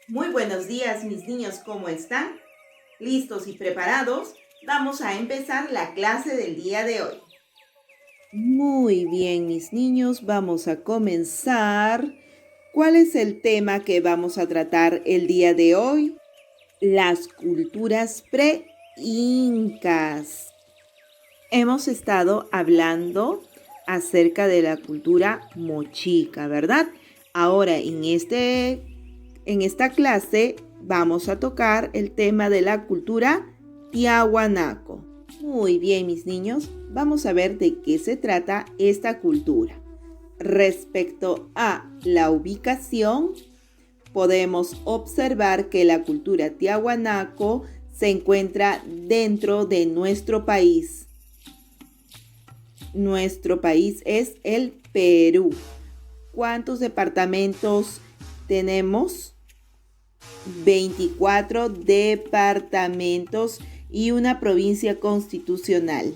Muy buenos días, mis niños, ¿cómo están? ¿Listos y preparados? Vamos a empezar la clase del día de hoy. Muy bien, mis niños, vamos a comenzar. ¿Cuál es el tema que vamos a tratar el día de hoy? Las culturas pre-incas. Hemos estado hablando acerca de la cultura mochica, ¿verdad? Ahora, en esta clase vamos a tocar el tema de la cultura tiahuanaco. Muy bien, mis niños, vamos a ver de qué se trata esta cultura. Respecto a la ubicación, podemos observar que la cultura tiahuanaco se encuentra dentro de nuestro país. Nuestro país es el Perú. ¿Cuántos departamentos tenemos? 24 departamentos y una provincia constitucional.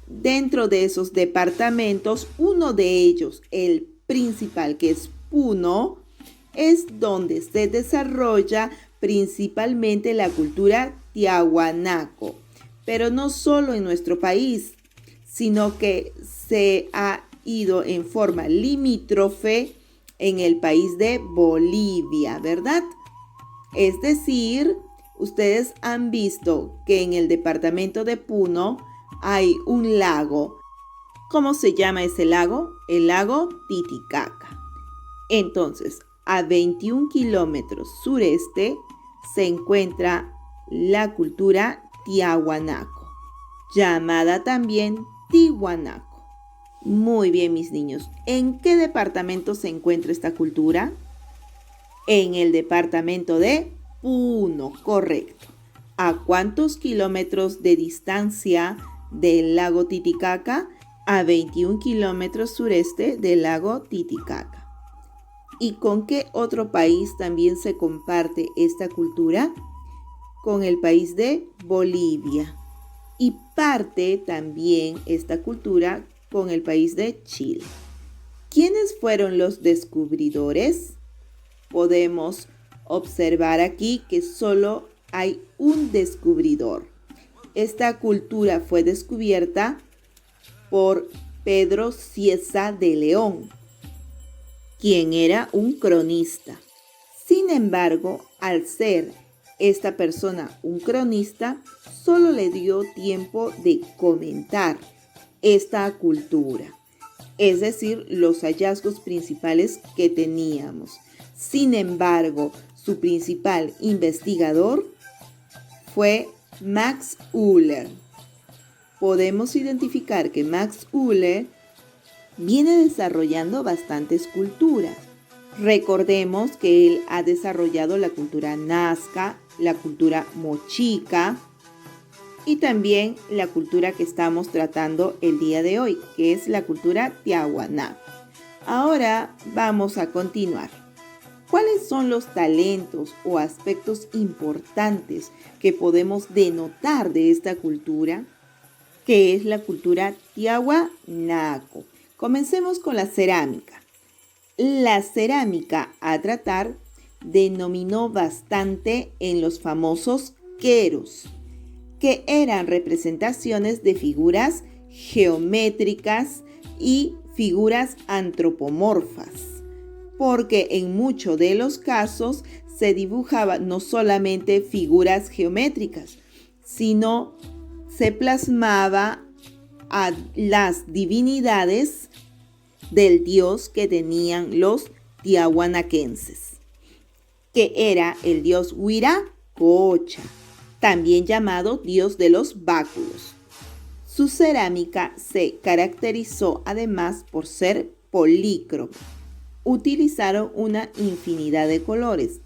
Dentro de esos departamentos, uno de ellos, el principal, que es Puno, es donde se desarrolla principalmente la cultura tiahuanaco. Pero no solo en nuestro país, sino que se ha ido en forma limítrofe en el país de Bolivia, ¿verdad? Es decir, ustedes han visto que en el departamento de Puno hay un lago. ¿Cómo se llama ese lago? El lago Titicaca. Entonces, a 21 kilómetros sureste se encuentra la cultura tiahuanaco, llamada también tihuanaco. Muy bien, mis niños. ¿En qué departamento se encuentra esta cultura? En el departamento de Puno, correcto. ¿A cuántos kilómetros de distancia del lago Titicaca? A 21 kilómetros sureste del lago Titicaca. ¿Y con qué otro país también se comparte esta cultura? Con el país de Bolivia. Y parte también esta cultura con el país de Chile. ¿Quiénes fueron los descubridores? Podemos observar aquí que solo hay un descubridor. Esta cultura fue descubierta por Pedro Cieza de León, quien era un cronista. Sin embargo, al ser esta persona un cronista, solo le dio tiempo de comentar esta cultura, es decir, los hallazgos principales que teníamos. Sin embargo, su principal investigador fue Max Uller. Podemos identificar que Max Uller viene desarrollando bastantes culturas. Recordemos que él ha desarrollado la cultura nazca, la cultura mochica y también la cultura que estamos tratando el día de hoy, que es la cultura tiahuanaco. Ahora vamos a continuar. ¿Cuáles son los talentos o aspectos importantes que podemos denotar de esta cultura? Que es la cultura tiahuanaco. Comencemos con la cerámica. La cerámica a tratar denominó bastante en los famosos queros, que eran representaciones de figuras geométricas y figuras antropomorfas, porque en muchos de los casos se dibujaban no solamente figuras geométricas, sino se plasmaba a las divinidades del dios que tenían los tiahuanaquenses, que era el dios Huiracocha, también llamado dios de los báculos. Su cerámica se caracterizó además por ser polícromo. Utilizaron una infinidad de colores,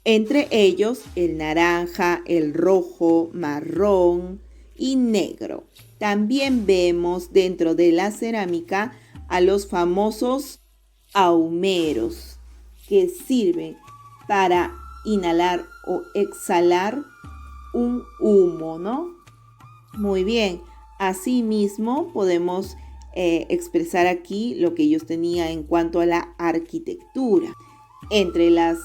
entre ellos el naranja, el rojo, marrón y negro. También vemos dentro de la cerámica a los famosos ahumeros, que sirven para inhalar o exhalar un humo, ¿no? Muy bien, asimismo podemos expresar aquí lo que ellos tenían en cuanto a la arquitectura. Entre las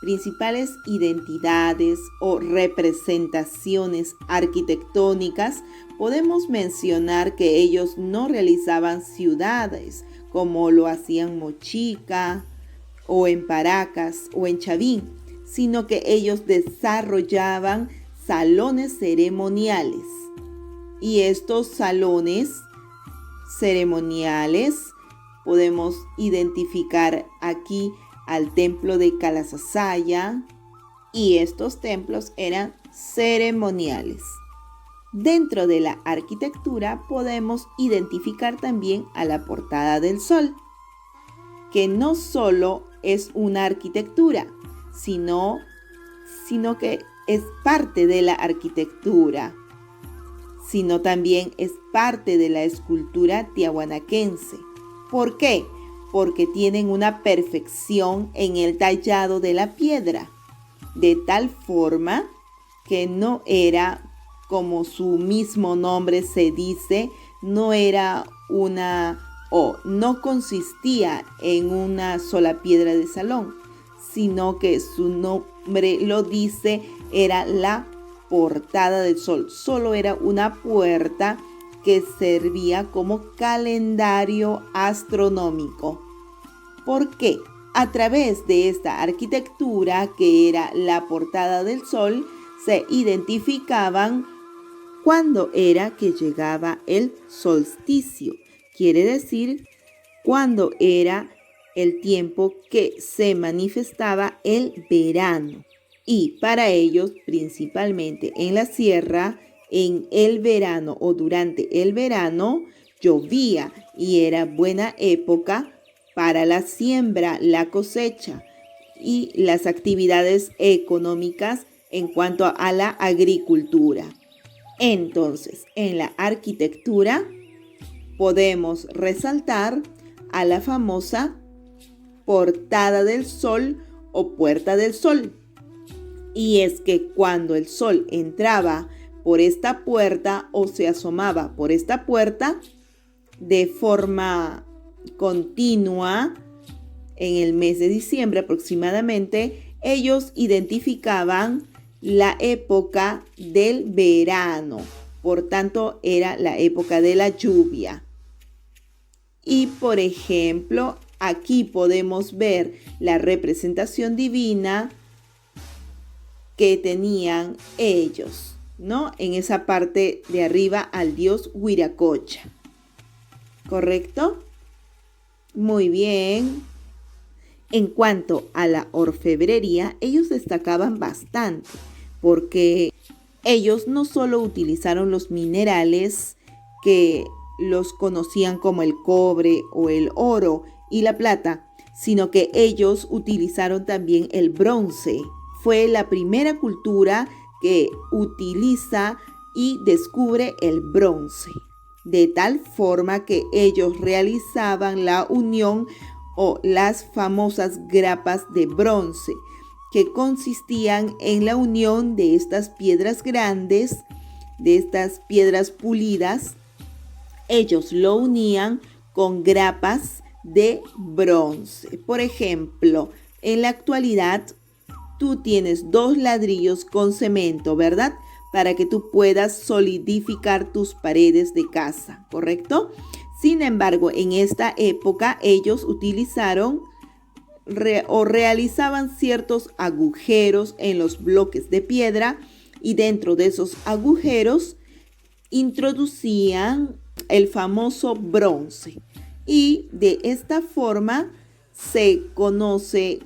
principales identidades o representaciones arquitectónicas, podemos mencionar que ellos no realizaban ciudades como lo hacían Mochica o en Paracas o en Chavín, sino que ellos desarrollaban salones ceremoniales. Y estos salones ceremoniales podemos identificar aquí al templo de Calasasaya, y estos templos eran ceremoniales. Dentro de la arquitectura podemos identificar también a la Portada del Sol, que no solo es una arquitectura, sino que es parte de la arquitectura, sino también es parte de la escultura tiahuanaquense. ¿Por qué? Porque tienen una perfección en el tallado de la piedra, de tal forma que no era, como su mismo nombre se dice, no era no consistía en una sola piedra de salón, sino que su nombre lo dice, era la Portada del Sol. Solo era una puerta que servía como calendario astronómico. ¿Por qué? A través de esta arquitectura, que era la Portada del Sol, se identificaban cuándo era que llegaba el solsticio. Quiere decir, cuándo era el tiempo que se manifestaba el verano. Y para ellos, principalmente en la sierra, en el verano o durante el verano, llovía y era buena época para la siembra, la cosecha y las actividades económicas en cuanto a la agricultura. Entonces, en la arquitectura podemos resaltar a la famosa Portada del Sol o Puerta del Sol. Y es que cuando el sol entraba por esta puerta o se asomaba por esta puerta de forma continua en el mes de diciembre aproximadamente, ellos identificaban la época del verano. Por tanto, era la época de la lluvia. Y por ejemplo, aquí podemos ver la representación divina que tenían ellos, ¿no? En esa parte de arriba al dios Huiracocha. ¿Correcto? Muy bien. En cuanto a la orfebrería, ellos destacaban bastante porque ellos no solo utilizaron los minerales que los conocían como el cobre o el oro y la plata, sino que ellos utilizaron también el bronce. Fue la primera cultura que utiliza y descubre el bronce, de tal forma que ellos realizaban la unión o las famosas grapas de bronce, que consistían en la unión de estas piedras grandes, de estas piedras pulidas. Ellos lo unían con grapas de bronce. Por ejemplo, en la actualidad tú tienes 2 ladrillos con cemento, ¿verdad? Para que tú puedas solidificar tus paredes de casa, ¿correcto? Sin embargo, en esta época ellos utilizaron o realizaban ciertos agujeros en los bloques de piedra y dentro de esos agujeros introducían el famoso bronce. Y de esta forma se conoce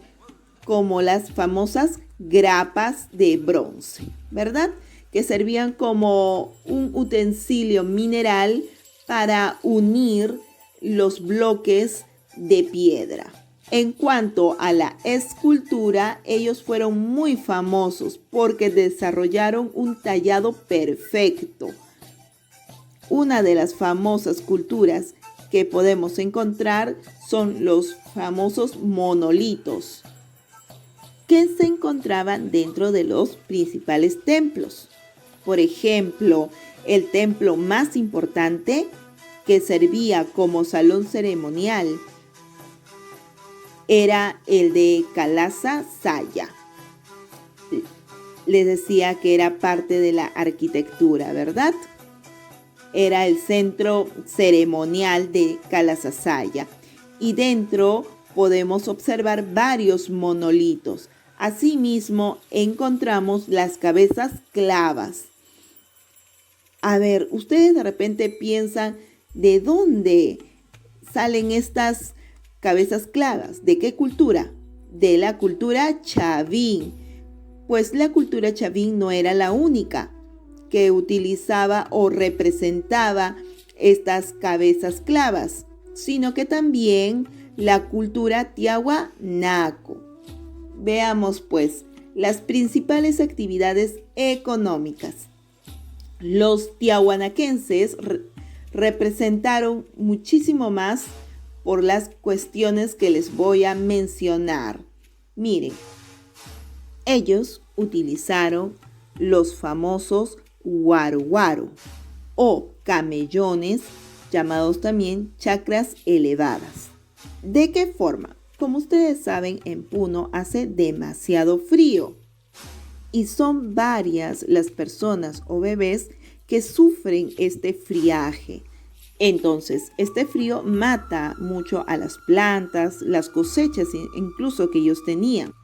como las famosas grapas de bronce, ¿verdad? Que servían como un utensilio mineral para unir los bloques de piedra. En cuanto a la escultura, ellos fueron muy famosos porque desarrollaron un tallado perfecto. Una de las famosas culturas que podemos encontrar son los famosos monolitos, que se encontraban dentro de los principales templos. Por ejemplo, el templo más importante, que servía como salón ceremonial, era el de Calasasaya. les decía que era parte de la arquitectura, ¿verdad? Era el centro ceremonial de Calasasaya y dentro podemos observar varios monolitos. Asimismo, encontramos las cabezas clavas. A ver, ustedes de repente piensan, ¿de dónde salen estas cabezas clavas? ¿De qué cultura? De la cultura chavín. Pues la cultura chavín no era la única que utilizaba o representaba estas cabezas clavas, sino que también la cultura tiahuanaco. Veamos pues las principales actividades económicas. Los tiahuanaquenses representaron muchísimo más por las cuestiones que les voy a mencionar. Miren, ellos utilizaron los famosos guaruguaro o camellones, llamados también chacras elevadas. ¿De qué forma? Como ustedes saben, en Puno hace demasiado frío y son varias las personas o bebés que sufren este friaje. Entonces, este frío mata mucho a las plantas, las cosechas incluso que ellos tenían.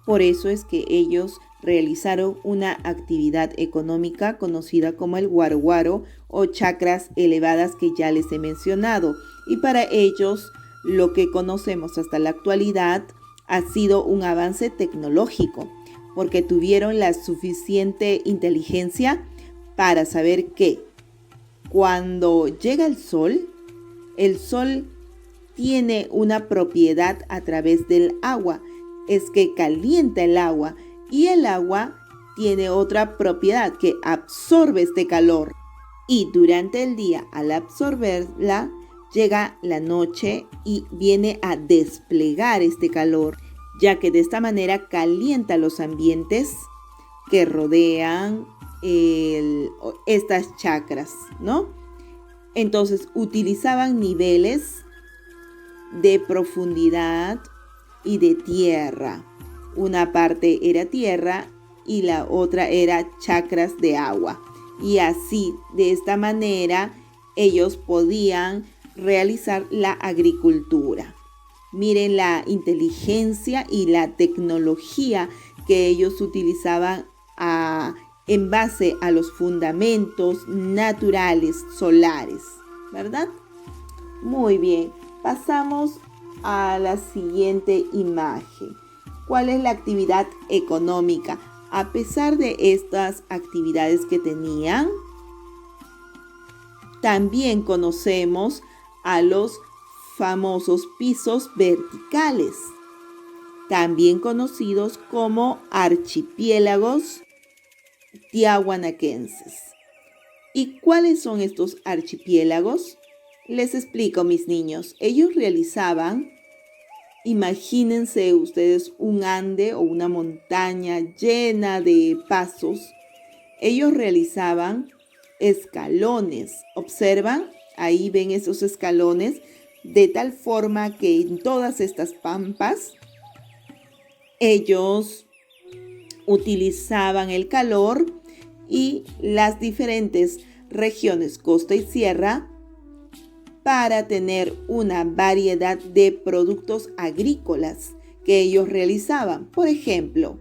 Por eso es que ellos realizaron una actividad económica conocida como el guaruguaro o chacras elevadas que ya les he mencionado. Y para ellos, lo que conocemos hasta la actualidad ha sido un avance tecnológico, porque tuvieron la suficiente inteligencia para saber que cuando llega el sol tiene una propiedad a través del agua, es que calienta el agua y el agua tiene otra propiedad que absorbe este calor. Y durante el día, al absorberla, llega la noche y viene a desplegar este calor, ya que de esta manera calienta los ambientes que rodean estas chacras, ¿no? Entonces utilizaban niveles de profundidad y de tierra. Una parte era tierra y la otra era chacras de agua. Y así, de esta manera, ellos podían realizar la agricultura. Miren la inteligencia y la tecnología que ellos utilizaban en base a los fundamentos naturales solares, ¿verdad? Muy bien, pasamos a la siguiente imagen. ¿Cuál es la actividad económica? A pesar de estas actividades que tenían, también conocemos a los famosos pisos verticales, también conocidos como archipiélagos tiahuanaquenses. ¿Y cuáles son estos archipiélagos? Les explico, mis niños. Ellos realizaban, imagínense ustedes un ande o una montaña llena de pasos. Ellos realizaban escalones. ¿Observan? Ahí ven esos escalones, de tal forma que en todas estas pampas ellos utilizaban el calor y las diferentes regiones, costa y sierra, para tener una variedad de productos agrícolas que ellos realizaban. Por ejemplo,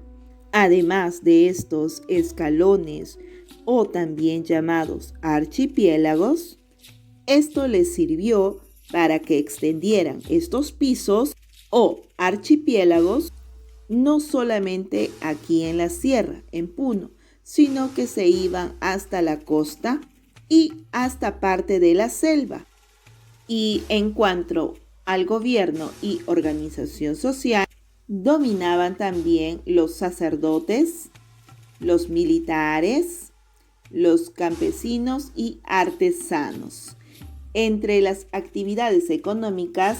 además de estos escalones o también llamados archipiélagos, esto les sirvió para que extendieran estos pisos o archipiélagos no solamente aquí en la sierra, en Puno, sino que se iban hasta la costa y hasta parte de la selva. Y en cuanto al gobierno y organización social, dominaban también los sacerdotes, los militares, los campesinos y artesanos. Entre las actividades económicas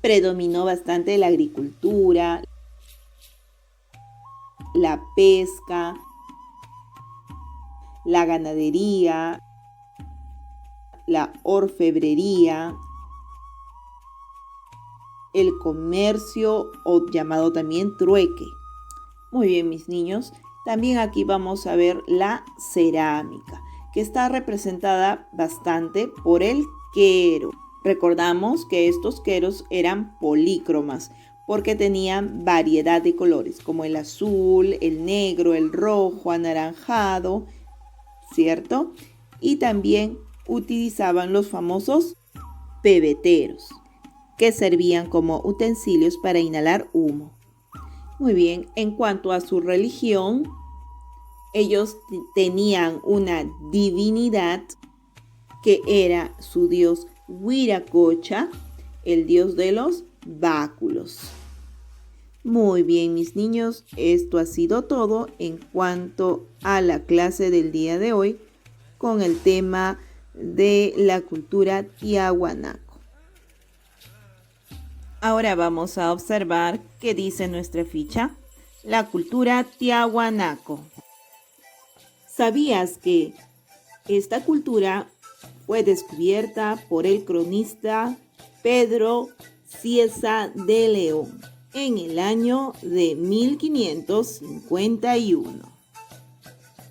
predominó bastante la agricultura, la pesca, la ganadería, la orfebrería, el comercio o llamado también trueque. Muy bien, mis niños, También aquí vamos a ver la cerámica, que está representada bastante por el quero. Recordamos que estos queros eran polícromas porque tenían variedad de colores, como el azul, el negro, el rojo, anaranjado, ¿cierto? Y también utilizaban los famosos pebeteros, que servían como utensilios para inhalar humo. Muy bien, en cuanto a su religión, ellos tenían una divinidad que era su dios Huiracocha, el dios de los báculos. Muy bien, mis niños, esto ha sido todo en cuanto a la clase del día de hoy con el tema de la cultura tiahuanaco. Ahora vamos a observar qué dice nuestra ficha. La cultura tiahuanaco. ¿Sabías que esta cultura fue descubierta por el cronista Pedro Cieza de León en el año de 1551?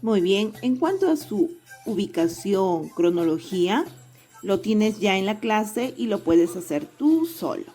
Muy bien, en cuanto a su ubicación, cronología, lo tienes ya en la clase y lo puedes hacer tú solo.